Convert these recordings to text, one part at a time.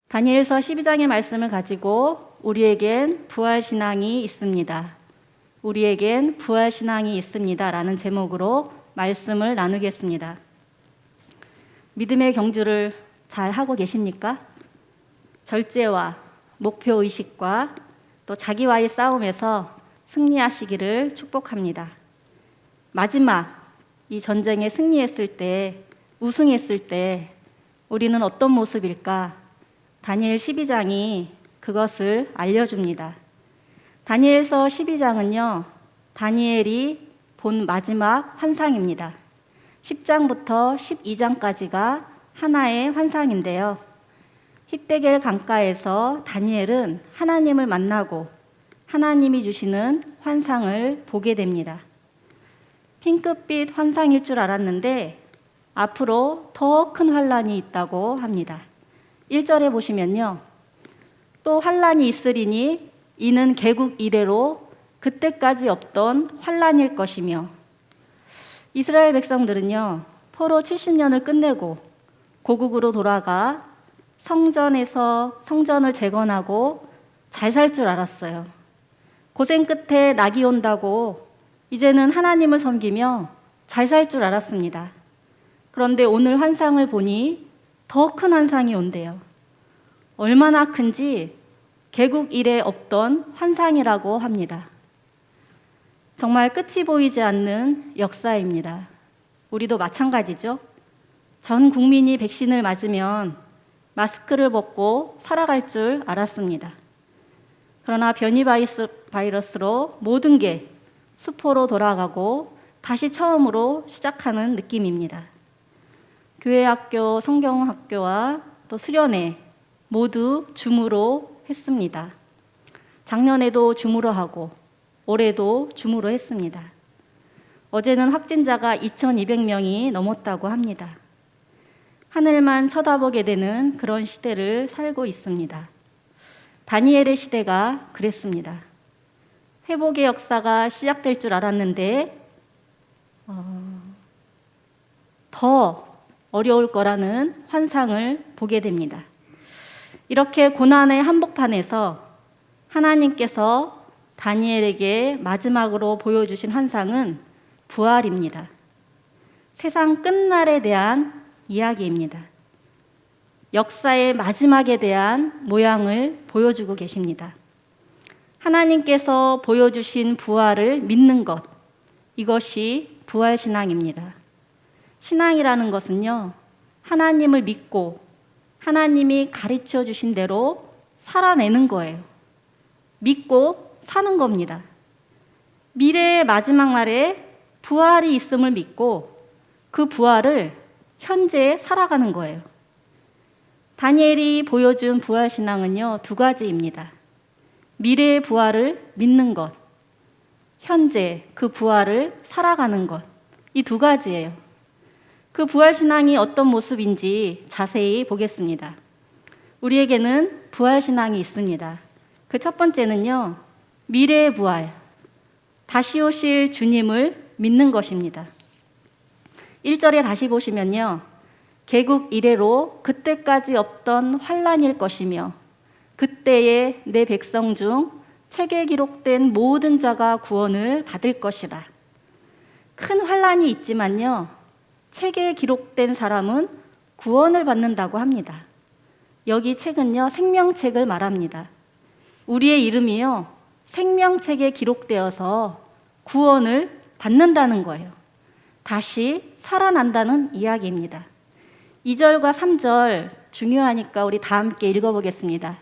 다니엘서 12장의 말씀을 가지고 우리에겐 부활신앙이 있습니다. 우리에겐 부활신앙이 있습니다. 라는 제목으로 말씀을 나누겠습니다. 믿음의 경주를 잘 하고 계십니까? 절제와 목표의식과 또 자기와의 싸움에서 승리하시기를 축복합니다. 마지막 이 전쟁에 승리했을 때, 우승했을 때 우리는 어떤 모습일까? 다니엘 12장이 그것을 알려줍니다. 다니엘서 12장은요, 다니엘이 본 마지막 환상입니다. 10장부터 12장까지가 하나의 환상인데요. 히데겔 강가에서 다니엘은 하나님을 만나고 하나님이 주시는 환상을 보게 됩니다. 핑크빛 환상일 줄 알았는데 앞으로 더 큰 환란이 있다고 합니다. 1절에 보시면요. 또 환란이 있으리니 이는 개국 이래로 그때까지 없던 환란일 것이며, 이스라엘 백성들은요, 포로 70년을 끝내고 고국으로 돌아가 성전을 재건하고 잘 살 줄 알았어요. 고생 끝에 낙이 온다고 이제는 하나님을 섬기며 잘 살 줄 알았습니다. 그런데 오늘 환상을 보니 더 큰 환상이 온대요. 얼마나 큰지 개국 이래 없던 환상이라고 합니다. 정말 끝이 보이지 않는 역사입니다. 우리도 마찬가지죠. 전 국민이 백신을 맞으면 마스크를 벗고 살아갈 줄 알았습니다. 그러나 변이 바이러스로 모든 게 수포로 돌아가고 다시 처음으로 시작하는 느낌입니다. 교회 학교, 성경학교와 또 수련회 모두 줌으로 했습니다. 작년에도 줌으로 하고 올해도 줌으로 했습니다. 어제는 확진자가 2,200명이 넘었다고 합니다. 하늘만 쳐다보게 되는 그런 시대를 살고 있습니다. 다니엘의 시대가 그랬습니다. 회복의 역사가 시작될 줄 알았는데 더 어려울 거라는 환상을 보게 됩니다. 이렇게 고난의 한복판에서 하나님께서 다니엘에게 마지막으로 보여주신 환상은 부활입니다. 세상 끝날에 대한 이야기입니다. 역사의 마지막에 대한 모양을 보여주고 계십니다. 하나님께서 보여주신 부활을 믿는 것, 이것이 부활신앙입니다. 신앙이라는 것은요, 하나님을 믿고 하나님이 가르쳐 주신 대로 살아내는 거예요. 믿고 사는 겁니다. 미래의 마지막 날에 부활이 있음을 믿고 그 부활을 현재 살아가는 거예요. 다니엘이 보여준 부활신앙은요, 두 가지입니다. 미래의 부활을 믿는 것, 현재 그 부활을 살아가는 것, 이 두 가지예요. 그 부활신앙이 어떤 모습인지 자세히 보겠습니다. 우리에게는 부활신앙이 있습니다. 그 첫 번째는요, 미래의 부활, 다시 오실 주님을 믿는 것입니다. 1절에 다시 보시면요, 개국 이래로 그때까지 없던 환란일 것이며 그때에 내 백성 중 책에 기록된 모든 자가 구원을 받을 것이라. 큰 환란이 있지만요, 책에 기록된 사람은 구원을 받는다고 합니다. 여기 책은요, 생명책을 말합니다. 우리의 이름이요, 생명책에 기록되어서 구원을 받는다는 거예요. 다시 살아난다는 이야기입니다. 2절과 3절 중요하니까 우리 다 함께 읽어보겠습니다.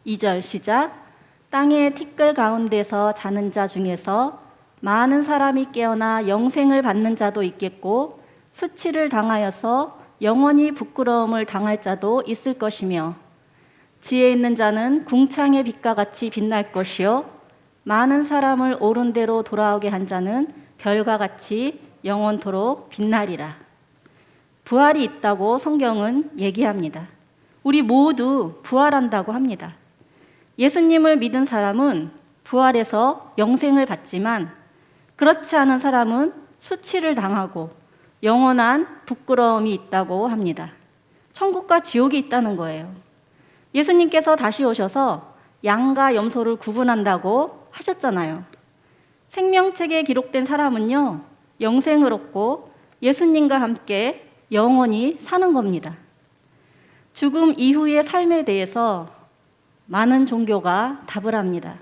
2절 시작. 땅의 티끌 가운데서 자는 자 중에서 많은 사람이 깨어나 영생을 받는 자도 있겠고 수치를 당하여서 영원히 부끄러움을 당할 자도 있을 것이며, 지혜 있는 자는 궁창의 빛과 같이 빛날 것이요 많은 사람을 옳은 대로 돌아오게 한 자는 별과 같이 영원토록 빛나리라. 부활이 있다고 성경은 얘기합니다. 우리 모두 부활한다고 합니다. 예수님을 믿은 사람은 부활해서 영생을 받지만 그렇지 않은 사람은 수치를 당하고 영원한 부끄러움이 있다고 합니다. 천국과 지옥이 있다는 거예요. 예수님께서 다시 오셔서 양과 염소를 구분한다고 하셨잖아요. 생명책에 기록된 사람은요, 영생을 얻고 예수님과 함께 영원히 사는 겁니다. 죽음 이후의 삶에 대해서 많은 종교가 답을 합니다.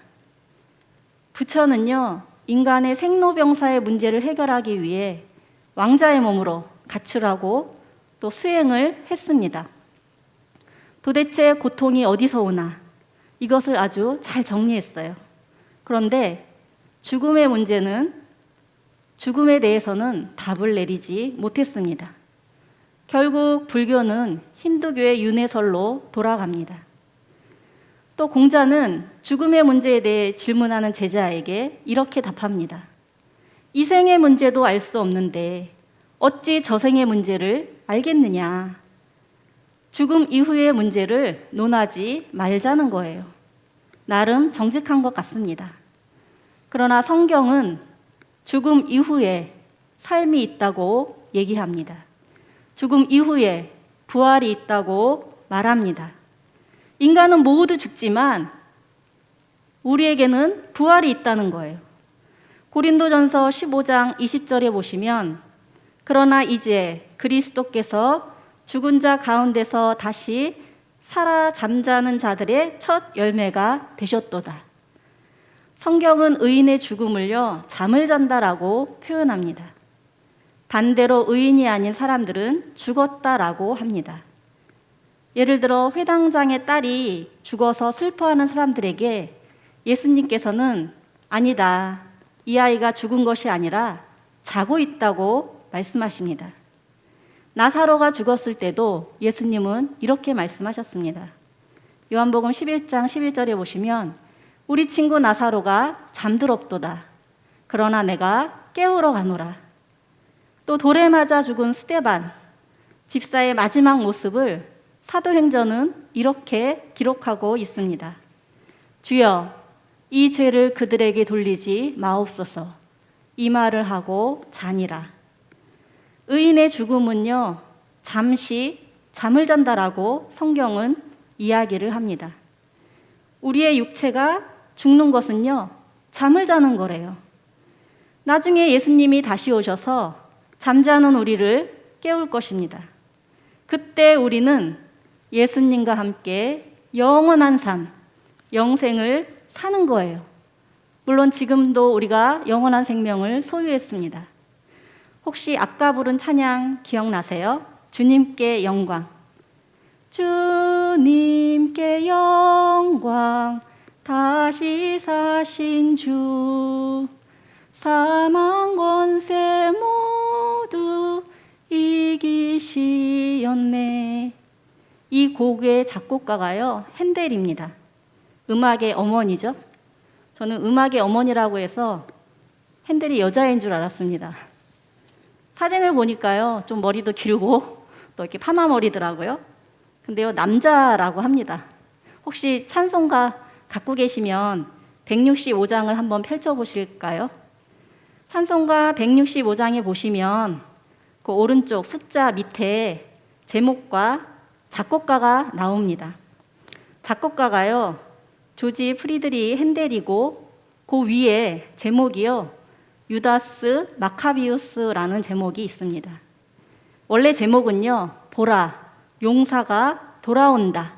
부처는요, 인간의 생로병사의 문제를 해결하기 위해 왕자의 몸으로 가출하고 또 수행을 했습니다. 도대체 고통이 어디서 오나? 이것을 아주 잘 정리했어요. 그런데 죽음의 문제는, 죽음에 대해서는 답을 내리지 못했습니다. 결국 불교는 힌두교의 윤회설로 돌아갑니다. 또 공자는 죽음의 문제에 대해 질문하는 제자에게 이렇게 답합니다. 이 생의 문제도 알 수 없는데 어찌 저생의 문제를 알겠느냐. 죽음 이후의 문제를 논하지 말자는 거예요. 나름 정직한 것 같습니다. 그러나 성경은 죽음 이후에 삶이 있다고 얘기합니다. 죽음 이후에 부활이 있다고 말합니다. 인간은 모두 죽지만 우리에게는 부활이 있다는 거예요. 고린도전서 15장 20절에 보시면 그러나 이제 그리스도께서 죽은 자 가운데서 다시 살아 잠자는 자들의 첫 열매가 되셨도다. 성경은 의인의 죽음을요, 잠을 잔다라고 표현합니다. 반대로 의인이 아닌 사람들은 죽었다라고 합니다. 예를 들어 회당장의 딸이 죽어서 슬퍼하는 사람들에게 예수님께서는 아니다, 이 아이가 죽은 것이 아니라 자고 있다고 말씀하십니다. 나사로가 죽었을 때도 예수님은 이렇게 말씀하셨습니다. 요한복음 11장 11절에 보시면 우리 친구 나사로가 잠들었도다. 그러나 내가 깨우러 가노라. 또 돌에 맞아 죽은 스데반, 집사의 마지막 모습을 사도행전은 이렇게 기록하고 있습니다. 주여, 이 죄를 그들에게 돌리지 마옵소서. 이 말을 하고 자니라. 의인의 죽음은요, 잠시 잠을 잔다라고 성경은 이야기를 합니다. 우리의 육체가 죽는 것은요, 잠을 자는 거래요. 나중에 예수님이 다시 오셔서 잠자는 우리를 깨울 것입니다. 그때 우리는 예수님과 함께 영원한 삶, 영생을 사는 거예요. 물론 지금도 우리가 영원한 생명을 소유했습니다. 혹시 아까 부른 찬양 기억나세요? 주님께 영광. 주님께 영광, 다시 사신 주, 사망 권세 모두 이기시었네. 이 곡의 작곡가가요, 핸델입니다. 음악의 어머니죠. 저는 음악의 어머니라고 해서 핸델이 여자인 줄 알았습니다. 사진을 보니까요, 좀 머리도 길고 또 이렇게 파마 머리더라고요. 근데요, 남자라고 합니다. 혹시 찬송가 갖고 계시면 165장을 한번 펼쳐보실까요? 찬송가 165장에 보시면 그 오른쪽 숫자 밑에 제목과 작곡가가 나옵니다. 작곡가가요, 조지 프리드리 핸델이고 그 위에 제목이요, 유다스 마카비우스라는 제목이 있습니다. 원래 제목은요, 보라, 용사가 돌아온다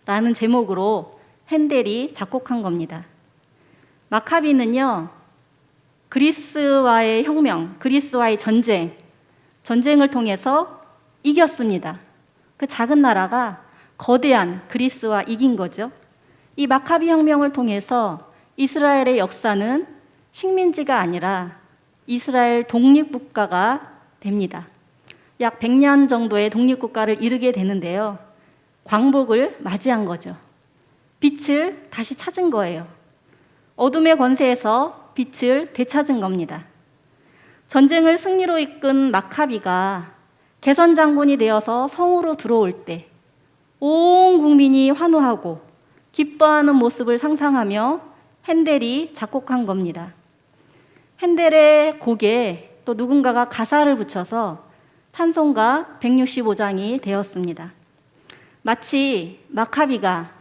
라는 제목으로 핸델이 작곡한 겁니다. 마카비는요, 그리스와의 혁명, 그리스와의 전쟁을 통해서 이겼습니다. 그 작은 나라가 거대한 그리스와 이긴 거죠. 이 마카비 혁명을 통해서 이스라엘의 역사는 식민지가 아니라 이스라엘 독립국가가 됩니다. 약 100년 정도의 독립국가를 이루게 되는데요. 광복을 맞이한 거죠. 빛을 다시 찾은 거예요. 어둠의 권세에서 빛을 되찾은 겁니다. 전쟁을 승리로 이끈 마카비가 개선 장군이 되어서 성으로 들어올 때 온 국민이 환호하고 기뻐하는 모습을 상상하며 핸델이 작곡한 겁니다. 핸델의 곡에 또 누군가가 가사를 붙여서 찬송가 165장이 되었습니다. 마치 마카비가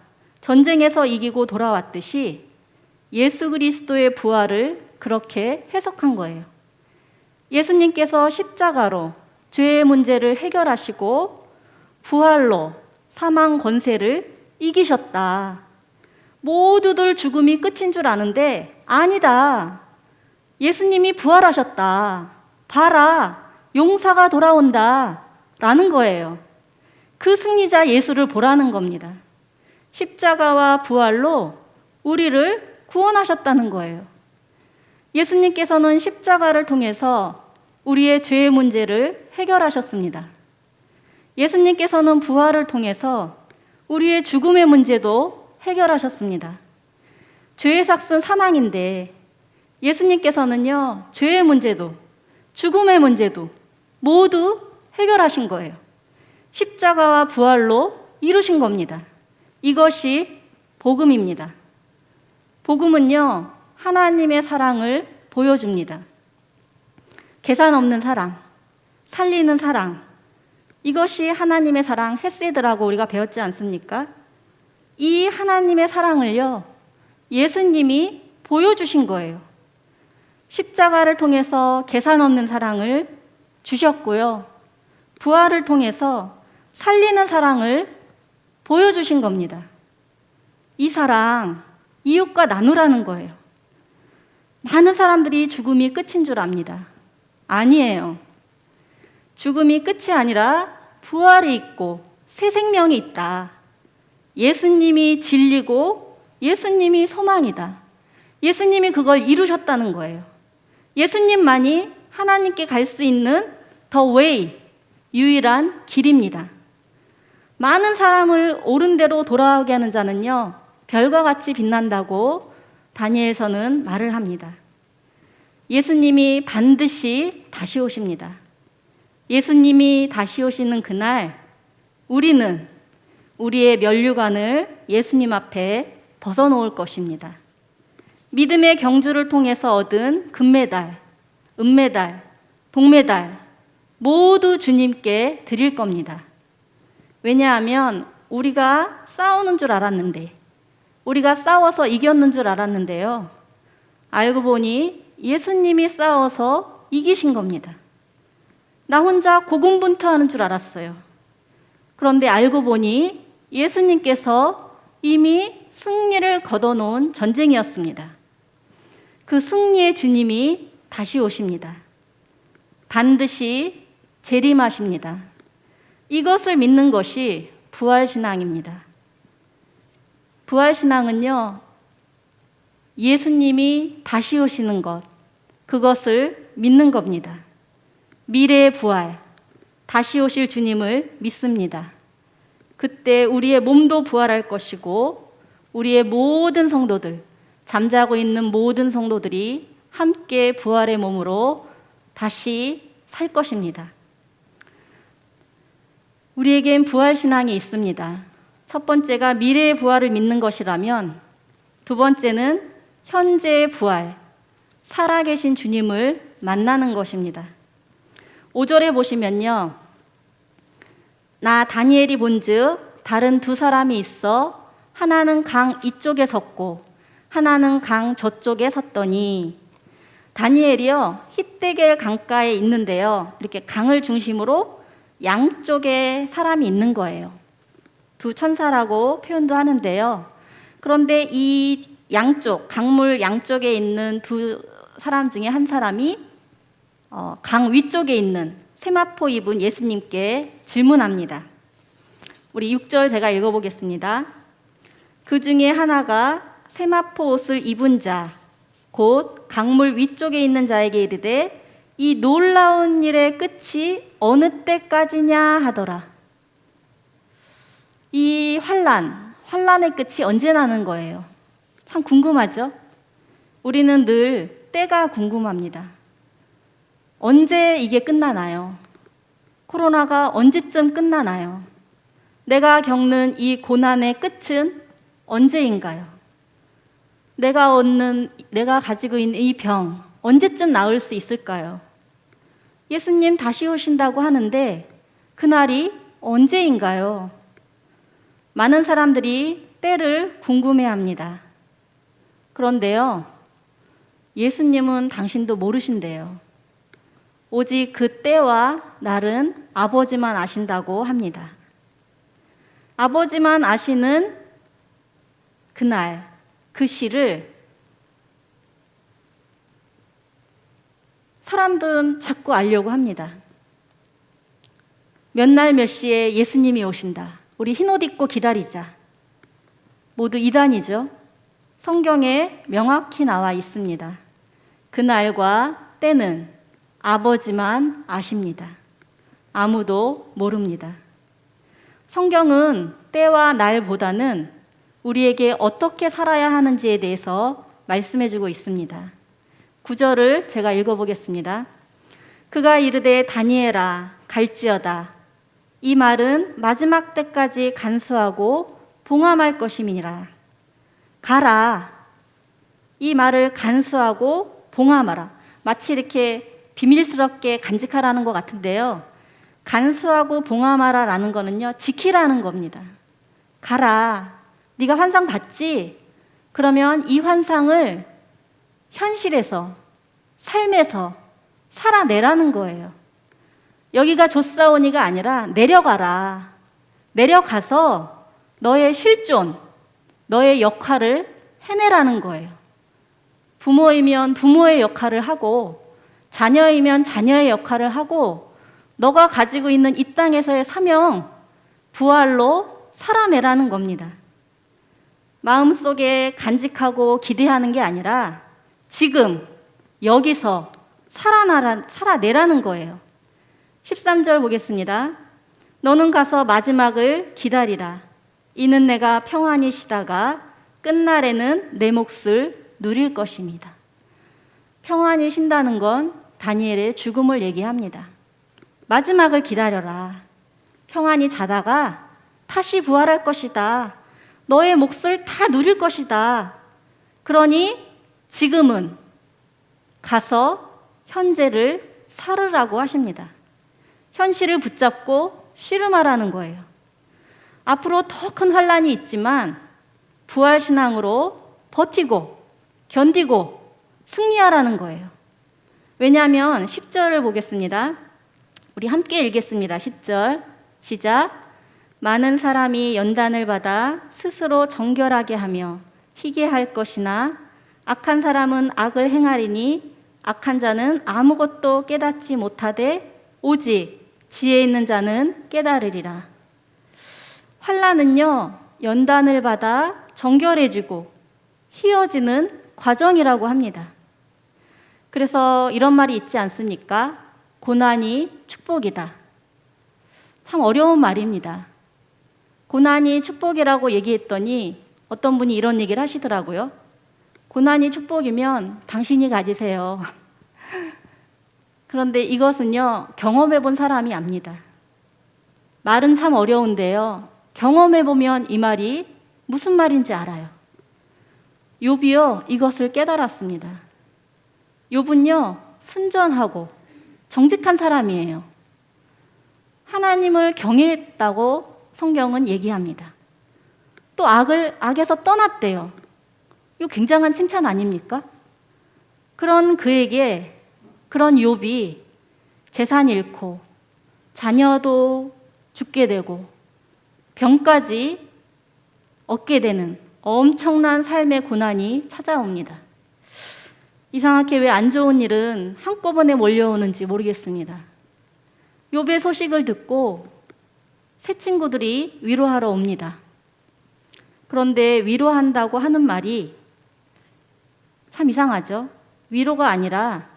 전쟁에서 이기고 돌아왔듯이 예수 그리스도의 부활을 그렇게 해석한 거예요. 예수님께서 십자가로 죄의 문제를 해결하시고 부활로 사망 권세를 이기셨다. 모두들 죽음이 끝인 줄 아는데 아니다. 예수님이 부활하셨다. 봐라. 용사가 돌아온다. 라는 거예요. 그 승리자 예수를 보라는 겁니다. 십자가와 부활로 우리를 구원하셨다는 거예요. 예수님께서는 십자가를 통해서 우리의 죄의 문제를 해결하셨습니다. 예수님께서는 부활을 통해서 우리의 죽음의 문제도 해결하셨습니다. 죄의 삭은 사망인데 예수님께서는요, 죄의 문제도 죽음의 문제도 모두 해결하신 거예요. 십자가와 부활로 이루신 겁니다. 이것이 복음입니다. 복음은요, 하나님의 사랑을 보여줍니다. 계산 없는 사랑, 살리는 사랑, 이것이 하나님의 사랑, 헤세드라고 우리가 배웠지 않습니까? 이 하나님의 사랑을요, 예수님이 보여주신 거예요. 십자가를 통해서 계산 없는 사랑을 주셨고요. 부활을 통해서 살리는 사랑을 보여주신 겁니다. 이 사랑, 이웃과 나누라는 거예요. 많은 사람들이 죽음이 끝인 줄 압니다. 아니에요. 죽음이 끝이 아니라 부활이 있고 새 생명이 있다. 예수님이 진리고 예수님이 소망이다. 예수님이 그걸 이루셨다는 거예요. 예수님만이 하나님께 갈 수 있는 the way, 유일한 길입니다. 많은 사람을 옳은 대로 돌아오게 하는 자는요, 별과 같이 빛난다고 다니엘서는 말을 합니다. 예수님이 반드시 다시 오십니다. 예수님이 다시 오시는 그날 우리는 우리의 면류관을 예수님 앞에 벗어놓을 것입니다. 믿음의 경주를 통해서 얻은 금메달, 은메달, 동메달 모두 주님께 드릴 겁니다. 왜냐하면 우리가 싸우는 줄 알았는데, 우리가 싸워서 이겼는 줄 알았는데요, 알고 보니 예수님이 싸워서 이기신 겁니다. 나 혼자 고군분투하는 줄 알았어요. 그런데 알고 보니 예수님께서 이미 승리를 거둬놓은 전쟁이었습니다. 그 승리의 주님이 다시 오십니다. 반드시 재림하십니다. 이것을 믿는 것이 부활신앙입니다. 부활신앙은요, 예수님이 다시 오시는 것, 그것을 믿는 겁니다. 미래의 부활, 다시 오실 주님을 믿습니다. 그때 우리의 몸도 부활할 것이고 우리의 모든 성도들, 잠자고 있는 모든 성도들이 함께 부활의 몸으로 다시 살 것입니다. 우리에겐 부활신앙이 있습니다. 첫 번째가 미래의 부활을 믿는 것이라면, 두 번째는 현재의 부활, 살아계신 주님을 만나는 것입니다. 5절에 보시면요, 나 다니엘이 본즉 다른 두 사람이 있어 하나는 강 이쪽에 섰고 하나는 강 저쪽에 섰더니, 다니엘이요, 히데겔 강가에 있는데요, 이렇게 강을 중심으로 양쪽에 사람이 있는 거예요. 두 천사라고 표현도 하는데요. 그런데 이 양쪽, 강물 양쪽에 있는 두 사람 중에 한 사람이 강 위쪽에 있는 세마포 입은 예수님께 질문합니다. 우리 6절 제가 읽어보겠습니다. 그 중에 하나가 세마포 옷을 입은 자, 곧 강물 위쪽에 있는 자에게 이르되 이 놀라운 일의 끝이 어느 때까지냐 하더라. 이 환란의 끝이 언제 나는 거예요? 참 궁금하죠? 우리는 늘 때가 궁금합니다. 언제 이게 끝나나요? 코로나가 언제쯤 끝나나요? 내가 겪는 이 고난의 끝은 언제인가요? 내가 가지고 있는 이 병, 언제쯤 나을 수 있을까요? 예수님 다시 오신다고 하는데 그날이 언제인가요? 많은 사람들이 때를 궁금해합니다. 그런데요, 예수님은 당신도 모르신대요. 오직 그 때와 날은 아버지만 아신다고 합니다. 아버지만 아시는 그날, 그 시를 사람들은 자꾸 알려고 합니다. 몇 날 몇 시에 예수님이 오신다. 우리 흰옷 입고 기다리자. 모두 이단이죠. 성경에 명확히 나와 있습니다. 그날과 때는 아버지만 아십니다. 아무도 모릅니다. 성경은 때와 날보다는 우리에게 어떻게 살아야 하는지에 대해서 말씀해주고 있습니다. 9절을 제가 읽어보겠습니다. 그가 이르되 다니엘아 갈지어다. 이 말은 마지막 때까지 간수하고 봉함할 것임이니라. 가라. 이 말을 간수하고 봉함하라. 마치 이렇게 비밀스럽게 간직하라는 것 같은데요. 간수하고 봉함하라라는 거는요, 지키라는 겁니다. 가라. 네가 환상 봤지? 그러면 이 환상을 현실에서, 삶에서 살아내라는 거예요. 여기가 조사오니가 아니라 내려가라. 내려가서 너의 실존, 너의 역할을 해내라는 거예요. 부모이면 부모의 역할을 하고, 자녀이면 자녀의 역할을 하고, 너가 가지고 있는 이 땅에서의 사명, 부활로 살아내라는 겁니다. 마음속에 간직하고 기대하는 게 아니라 지금 여기서 살아내라는 거예요. 13절 보겠습니다. 너는 가서 마지막을 기다리라. 이는 내가 평안히 쉬다가 끝날에는 내 몫을 누릴 것입니다. 평안히 쉰다는 건 다니엘의 죽음을 얘기합니다. 마지막을 기다려라. 평안히 자다가 다시 부활할 것이다. 너의 몫을 다 누릴 것이다. 그러니 지금은 가서 현재를 살으라고 하십니다. 현실을 붙잡고 씨름하라는 거예요. 앞으로 더 큰 환란이 있지만 부활신앙으로 버티고 견디고 승리하라는 거예요. 왜냐하면 10절을 보겠습니다. 우리 함께 읽겠습니다. 10절 시작. 많은 사람이 연단을 받아 스스로 정결하게 하며 희게 할 것이나 악한 사람은 악을 행하리니 악한 자는 아무것도 깨닫지 못하되 오직 지혜 있는 자는 깨달으리라. 환난은요, 연단을 받아 정결해지고 희어지는 과정이라고 합니다. 그래서 이런 말이 있지 않습니까? 고난이 축복이다. 참 어려운 말입니다. 고난이 축복이라고 얘기했더니 어떤 분이 이런 얘기를 하시더라고요. 고난이 축복이면 당신이 가지세요. 그런데 이것은요, 경험해 본 사람이 압니다. 말은 참 어려운데요, 경험해 보면 이 말이 무슨 말인지 알아요. 욥이요, 이것을 깨달았습니다. 욥은요, 순전하고 정직한 사람이에요. 하나님을 경외했다고 성경은 얘기합니다. 또 악에서 떠났대요. 이거 굉장한 칭찬 아닙니까? 그런 그에게, 그런 욥이 재산 잃고 자녀도 죽게 되고 병까지 얻게 되는 엄청난 삶의 고난이 찾아옵니다. 이상하게 왜 안 좋은 일은 한꺼번에 몰려오는지 모르겠습니다. 욥의 소식을 듣고 새 친구들이 위로하러 옵니다. 그런데 위로한다고 하는 말이 참 이상하죠? 위로가 아니라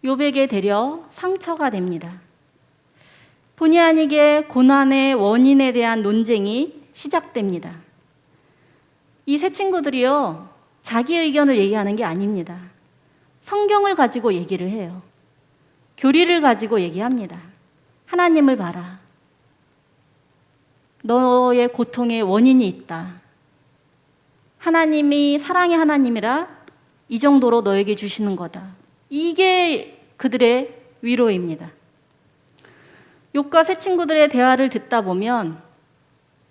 욥에게 되려 상처가 됩니다. 본의 아니게 고난의 원인에 대한 논쟁이 시작됩니다. 이 새 친구들이요, 자기 의견을 얘기하는 게 아닙니다. 성경을 가지고 얘기를 해요. 교리를 가지고 얘기합니다. 하나님을 봐라. 너의 고통의 원인이 있다. 하나님이 사랑의 하나님이라 이 정도로 너에게 주시는 거다. 이게 그들의 위로입니다. 욥과 새 친구들의 대화를 듣다 보면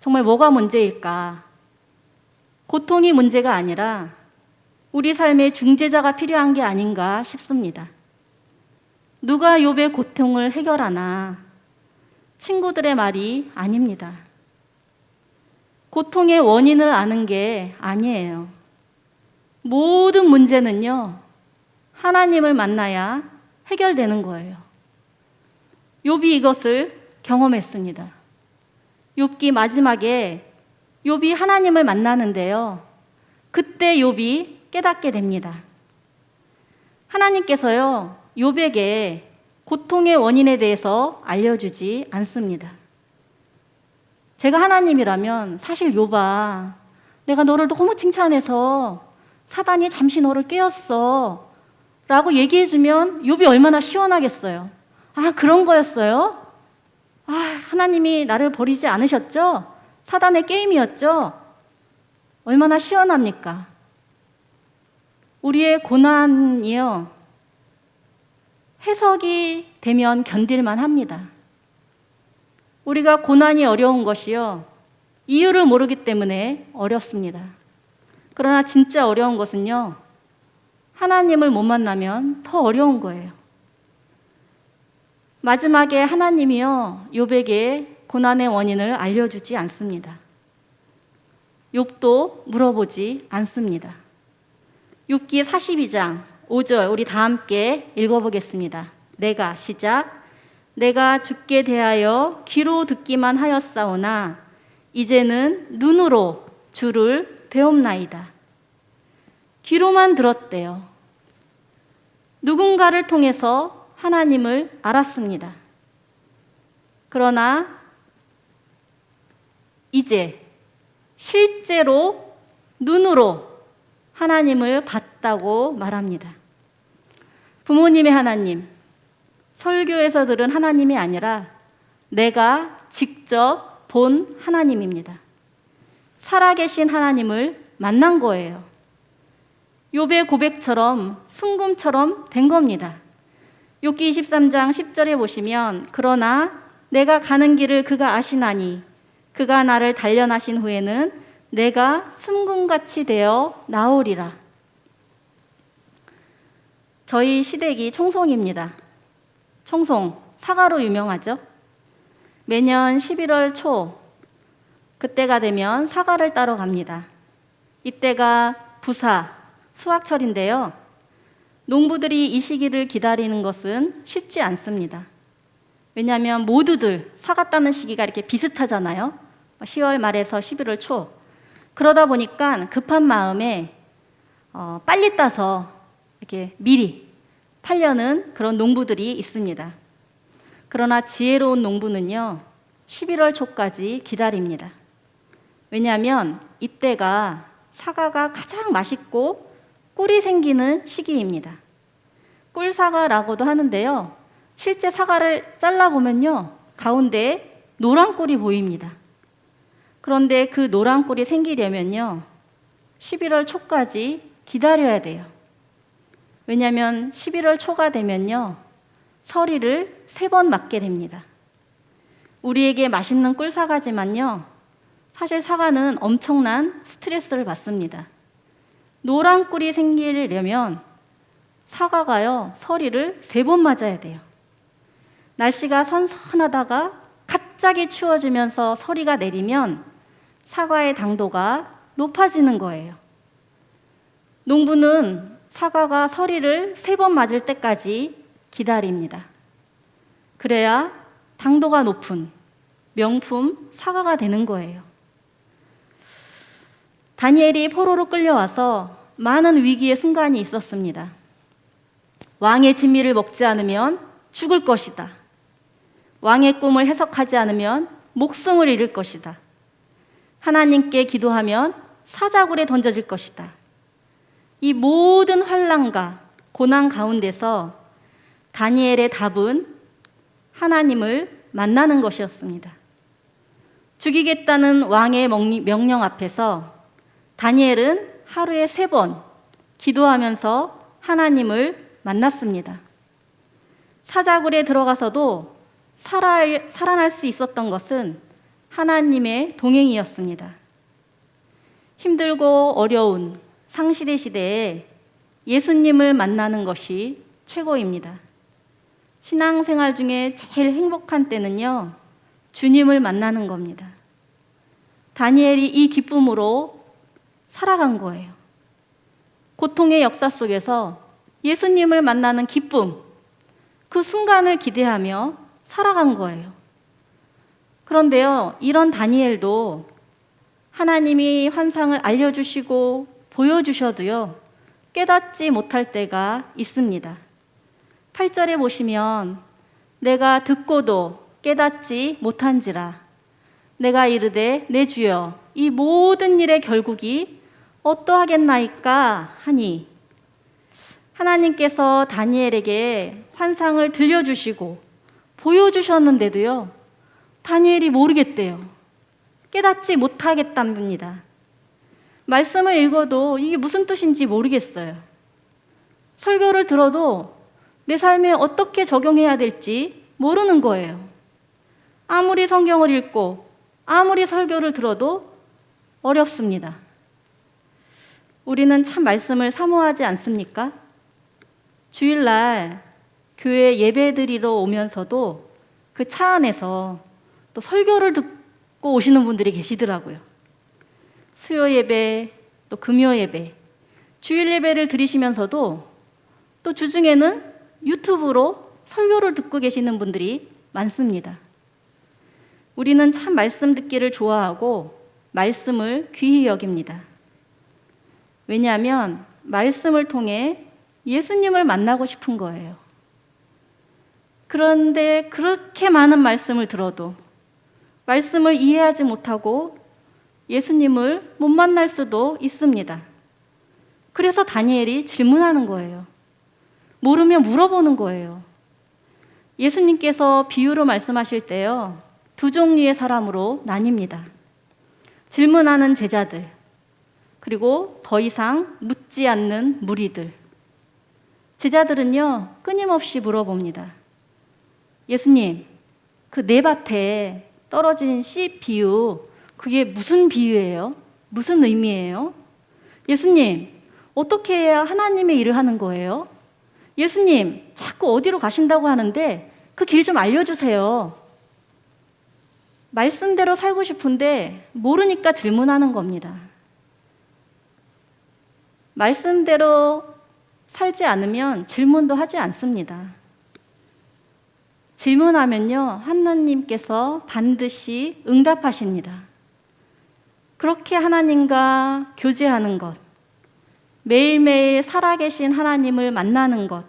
정말 뭐가 문제일까? 고통이 문제가 아니라 우리 삶의 중재자가 필요한 게 아닌가 싶습니다. 누가 욥의 고통을 해결하나? 친구들의 말이 아닙니다. 고통의 원인을 아는 게 아니에요. 모든 문제는요, 하나님을 만나야 해결되는 거예요. 욥이 이것을 경험했습니다. 욥기 마지막에 욥이 하나님을 만나는데요, 그때 욥이 깨닫게 됩니다. 하나님께서요, 욥에게 고통의 원인에 대해서 알려주지 않습니다. 제가 하나님이라면 사실 욥아, 내가 너를 너무 칭찬해서 사단이 잠시 너를 깨웠어 라고 얘기해주면 욥이 얼마나 시원하겠어요. 아, 그런 거였어요? 아, 하나님이 나를 버리지 않으셨죠? 사단의 게임이었죠? 얼마나 시원합니까? 우리의 고난이요, 해석이 되면 견딜만 합니다. 우리가 고난이 어려운 것이요, 이유를 모르기 때문에 어렵습니다. 그러나 진짜 어려운 것은요, 하나님을 못 만나면 더 어려운 거예요. 마지막에 하나님이요, 욥에게 고난의 원인을 알려주지 않습니다. 욥도 물어보지 않습니다. 욥기 42장 5절 우리 다 함께 읽어보겠습니다. 시작. 내가 주께 대하여 귀로 듣기만 하였사오나 이제는 눈으로 주를 배움나이다. 귀로만 들었대요. 누군가를 통해서 하나님을 알았습니다. 그러나 이제 실제로 눈으로 하나님을 봤다고 말합니다. 부모님의 하나님, 설교에서 들은 하나님이 아니라 내가 직접 본 하나님입니다. 살아계신 하나님을 만난 거예요. 욥의 고백처럼 순금처럼 된 겁니다. 욥기 23장 10절에 보시면 그러나 내가 가는 길을 그가 아시나니 그가 나를 단련하신 후에는 내가 순금같이 되어 나오리라. 저희 시댁이 청송입니다. 청송, 사과로 유명하죠. 매년 11월 초 그때가 되면 사과를 따러 갑니다. 이때가 부사, 수확철인데요. 농부들이 이 시기를 기다리는 것은 쉽지 않습니다. 왜냐하면 모두들 사과 따는 시기가 이렇게 비슷하잖아요. 10월 말에서 11월 초. 그러다 보니까 급한 마음에 빨리 따서 이렇게 미리 팔려는 그런 농부들이 있습니다. 그러나 지혜로운 농부는요, 11월 초까지 기다립니다. 왜냐하면 이때가 사과가 가장 맛있고 꿀이 생기는 시기입니다. 꿀사과라고도 하는데요, 실제 사과를 잘라보면요, 가운데에 노란 꿀이 보입니다. 그런데 그 노란 꿀이 생기려면요, 11월 초까지 기다려야 돼요. 왜냐하면 11월 초가 되면요, 서리를 3번 맞게 됩니다. 우리에게 맛있는 꿀사과지만요, 사실 사과는 엄청난 스트레스를 받습니다. 노란 꿀이 생기려면 사과가요, 서리를 3번 맞아야 돼요. 날씨가 선선하다가 갑자기 추워지면서 서리가 내리면 사과의 당도가 높아지는 거예요. 농부는 사과가 서리를 3번 맞을 때까지 기다립니다. 그래야 당도가 높은 명품 사과가 되는 거예요. 다니엘이 포로로 끌려와서 많은 위기의 순간이 있었습니다. 왕의 진미를 먹지 않으면 죽을 것이다. 왕의 꿈을 해석하지 않으면 목숨을 잃을 것이다. 하나님께 기도하면 사자굴에 던져질 것이다. 이 모든 환난과 고난 가운데서 다니엘의 답은 하나님을 만나는 것이었습니다. 죽이겠다는 왕의 명령 앞에서 다니엘은 하루에 3번 기도하면서 하나님을 만났습니다. 사자굴에 들어가서도 살아날 수 있었던 것은 하나님의 동행이었습니다. 힘들고 어려운 상실의 시대에 예수님을 만나는 것이 최고입니다. 신앙생활 중에 제일 행복한 때는요, 주님을 만나는 겁니다. 다니엘이 이 기쁨으로 살아간 거예요. 고통의 역사 속에서 예수님을 만나는 기쁨, 그 순간을 기대하며 살아간 거예요. 그런데요, 이런 다니엘도 하나님이 환상을 알려주시고 보여주셔도요, 깨닫지 못할 때가 있습니다. 8절에 보시면 내가 듣고도 깨닫지 못한지라 내가 이르되 내 주여 이 모든 일의 결국이 어떠하겠나이까 하니, 하나님께서 다니엘에게 환상을 들려주시고 보여주셨는데도요, 다니엘이 모르겠대요. 깨닫지 못하겠답니다. 말씀을 읽어도 이게 무슨 뜻인지 모르겠어요. 설교를 들어도 내 삶에 어떻게 적용해야 될지 모르는 거예요. 아무리 성경을 읽고 아무리 설교를 들어도 어렵습니다. 우리는 참 말씀을 사모하지 않습니까? 주일날 교회 예배드리러 오면서도 그 차 안에서 또 설교를 듣고 오시는 분들이 계시더라고요. 수요 예배, 또 금요 예배, 주일 예배를 드리시면서도 또 주중에는 유튜브로 설교를 듣고 계시는 분들이 많습니다. 우리는 참 말씀 듣기를 좋아하고 말씀을 귀히 여깁니다. 왜냐하면 말씀을 통해 예수님을 만나고 싶은 거예요. 그런데 그렇게 많은 말씀을 들어도 말씀을 이해하지 못하고 예수님을 못 만날 수도 있습니다. 그래서 다니엘이 질문하는 거예요. 모르면 물어보는 거예요. 예수님께서 비유로 말씀하실 때요, 두 종류의 사람으로 나뉩니다. 질문하는 제자들, 그리고 더 이상 묻지 않는 무리들. 제자들은요, 끊임없이 물어봅니다. 예수님, 그 네 밭에 떨어진 씨 비유, 그게 무슨 비유예요? 무슨 의미예요? 예수님, 어떻게 해야 하나님의 일을 하는 거예요? 예수님, 자꾸 어디로 가신다고 하는데 그 길 좀 알려주세요. 말씀대로 살고 싶은데 모르니까 질문하는 겁니다. 말씀대로 살지 않으면 질문도 하지 않습니다. 질문하면요, 하나님께서 반드시 응답하십니다. 그렇게 하나님과 교제하는 것, 매일매일 살아계신 하나님을 만나는 것,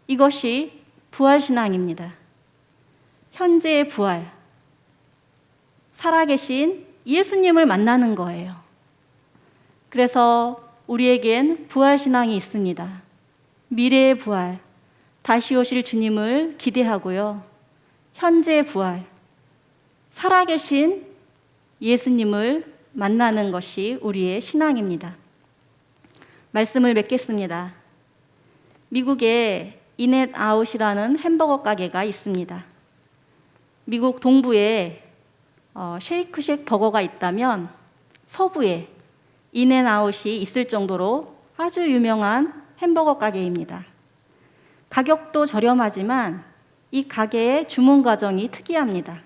이것이 부활신앙입니다. 현재의 부활, 살아계신 예수님을 만나는 거예요. 그래서 우리에겐 부활신앙이 있습니다. 미래의 부활, 다시 오실 주님을 기대하고요. 현재의 부활, 살아계신 예수님을 만나는 것이 우리의 신앙입니다. 말씀을 맺겠습니다. 미국에 인앤아웃이라는 햄버거 가게가 있습니다. 미국 동부에 쉐이크쉑 버거가 있다면 서부에 인앤아웃이 있을 정도로 아주 유명한 햄버거 가게입니다. 가격도 저렴하지만 이 가게의 주문 과정이 특이합니다.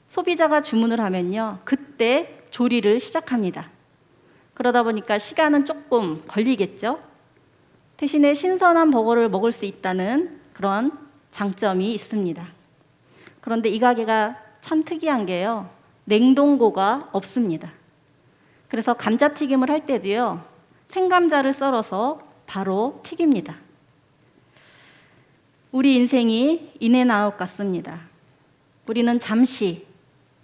소비자가 주문을 하면요, 그때 조리를 시작합니다. 그러다 보니까 시간은 조금 걸리겠죠? 대신에 신선한 버거를 먹을 수 있다는 그런 장점이 있습니다. 그런데 이 가게가 참 특이한 게요, 냉동고가 없습니다. 그래서 감자튀김을 할 때도요, 생감자를 썰어서 바로 튀깁니다. 우리 인생이 인앤아웃 같습니다. 우리는 잠시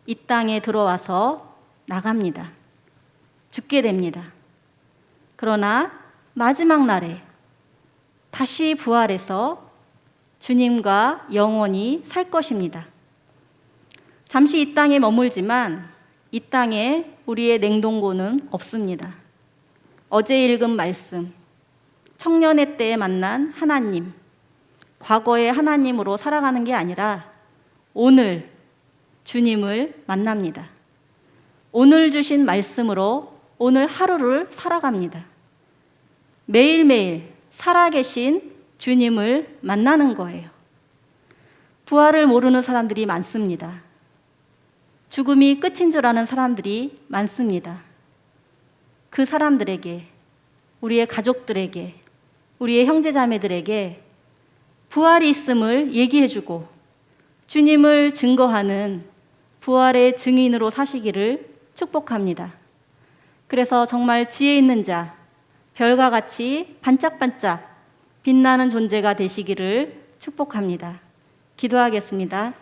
이 땅에 들어와서 나갑니다. 죽게 됩니다. 그러나 마지막 날에 다시 부활해서 주님과 영원히 살 것입니다. 잠시 이 땅에 머물지만 이 땅에 우리의 냉동고는 없습니다. 어제 읽은 말씀, 청년의 때에 만난 하나님, 과거의 하나님으로 살아가는 게 아니라 오늘 주님을 만납니다. 오늘 주신 말씀으로 오늘 하루를 살아갑니다. 매일매일 살아계신 주님을 만나는 거예요. 부활을 모르는 사람들이 많습니다. 죽음이 끝인 줄 아는 사람들이 많습니다. 그 사람들에게, 우리의 가족들에게, 우리의 형제자매들에게 부활이 있음을 얘기해주고 주님을 증거하는 부활의 증인으로 사시기를 축복합니다. 그래서 정말 지혜 있는 자, 별과 같이 반짝반짝 빛나는 존재가 되시기를 축복합니다. 기도하겠습니다.